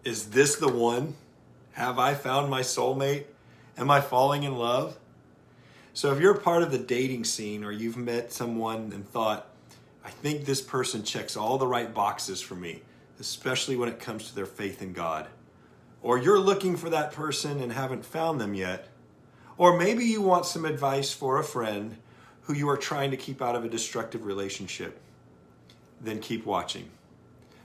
Is this the one? Have I found my soulmate? Am I falling in love? So if you're a part of the dating scene or you've met someone and thought, I think this person checks all the right boxes for me, especially when it comes to their faith in God. Or you're looking for that person and haven't found them yet. Or maybe you want some advice for a friend who you are trying to keep out of a destructive relationship. Then keep watching.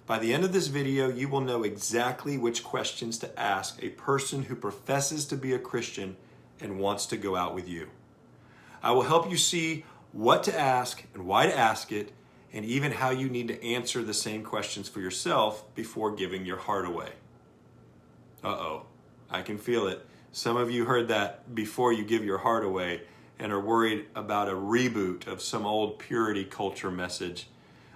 By the end of this video, you will know exactly which questions to ask a person who professes to be a Christian and wants to go out with you. I will help you see what to ask and why to ask it, and even how you need to answer the same questions for yourself before giving your heart away. Uh-oh, I can feel it. Some of you heard that before you give your heart away and are worried about a reboot of some old purity culture message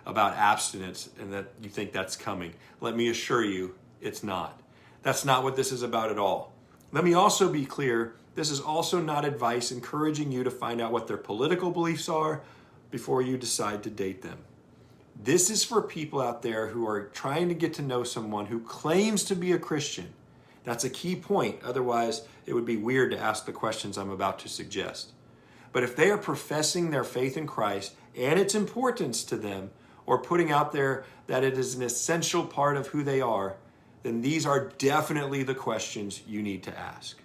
about abstinence and that you think that's coming. Let me assure you, it's not. That's not what this is about at all. Let me also be clear, this is also not advice encouraging you to find out what their political beliefs are before you decide to date them. This is for people out there who are trying to get to know someone who claims to be a Christian. That's a key point. Otherwise, it would be weird to ask the questions I'm about to suggest. But if they are professing their faith in Christ and its importance to them, or putting out there that it is an essential part of who they are, then these are definitely the questions you need to ask.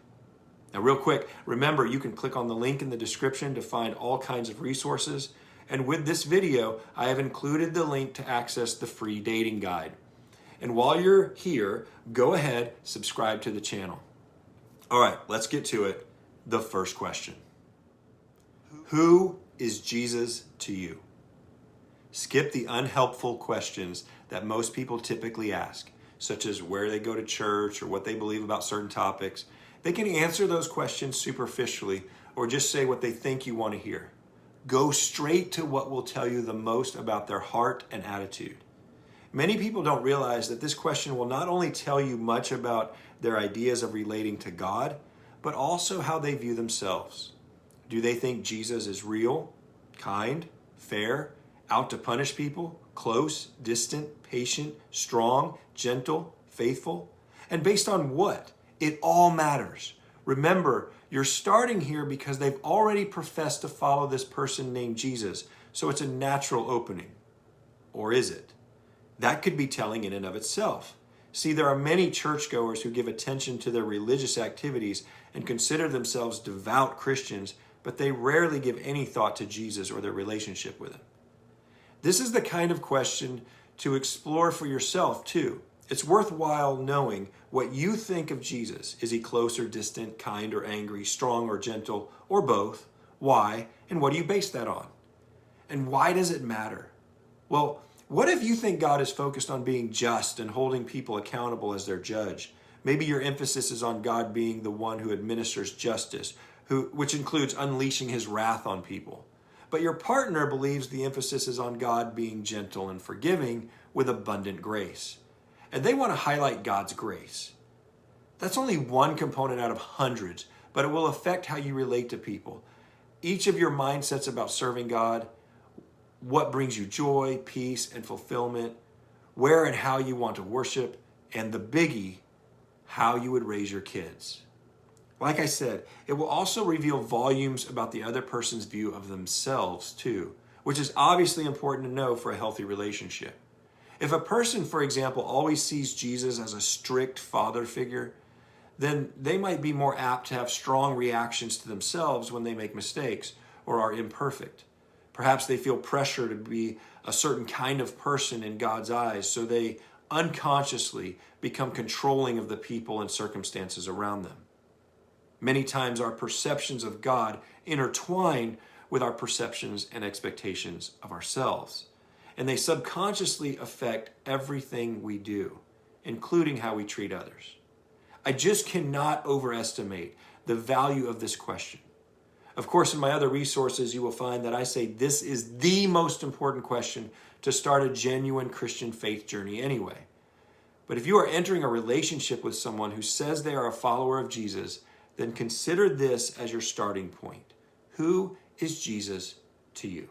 Now, real quick, remember, you can click on the link in the description to find all kinds of resources. And with this video, I have included the link to access the free dating guide. And while you're here, go ahead, subscribe to the channel. All right, let's get to it. The first question. Who is Jesus to you? Skip the unhelpful questions that most people typically ask, such as where they go to church or what they believe about certain topics. They can answer those questions superficially or just say what they think you want to hear. Go straight to what will tell you the most about their heart and attitude. Many people don't realize that this question will not only tell you much about their ideas of relating to God, but also how they view themselves. Do they think Jesus is real, kind, fair, out to punish people, close, distant, patient, strong, gentle, faithful? And based on what? It all matters. Remember, you're starting here because they've already professed to follow this person named Jesus, so it's a natural opening. Or is it? That could be telling in and of itself. See, there are many churchgoers who give attention to their religious activities and consider themselves devout Christians, but they rarely give any thought to Jesus or their relationship with him. This is the kind of question to explore for yourself too. It's worthwhile knowing what you think of Jesus. Is he close or distant, kind or angry, strong or gentle, or both? Why? And what do you base that on? And why does it matter? Well, what if you think God is focused on being just and holding people accountable as their judge? Maybe your emphasis is on God being the one who administers justice, which includes unleashing his wrath on people. But your partner believes the emphasis is on God being gentle and forgiving with abundant grace. And they want to highlight God's grace. That's only one component out of hundreds, but it will affect how you relate to people. Each of your mindsets about serving God, what brings you joy, peace, and fulfillment, where and how you want to worship, and the biggie, how you would raise your kids. Like I said, it will also reveal volumes about the other person's view of themselves too, which is obviously important to know for a healthy relationship. If a person, for example, always sees Jesus as a strict father figure, then they might be more apt to have strong reactions to themselves when they make mistakes or are imperfect. Perhaps they feel pressure to be a certain kind of person in God's eyes, so they unconsciously become controlling of the people and circumstances around them. Many times our perceptions of God intertwine with our perceptions and expectations of ourselves, and they subconsciously affect everything we do, including how we treat others. I just cannot overestimate the value of this question. Of course, in my other resources, you will find that I say this is the most important question to start a genuine Christian faith journey anyway. But if you are entering a relationship with someone who says they are a follower of Jesus, then consider this as your starting point. Who is Jesus to you?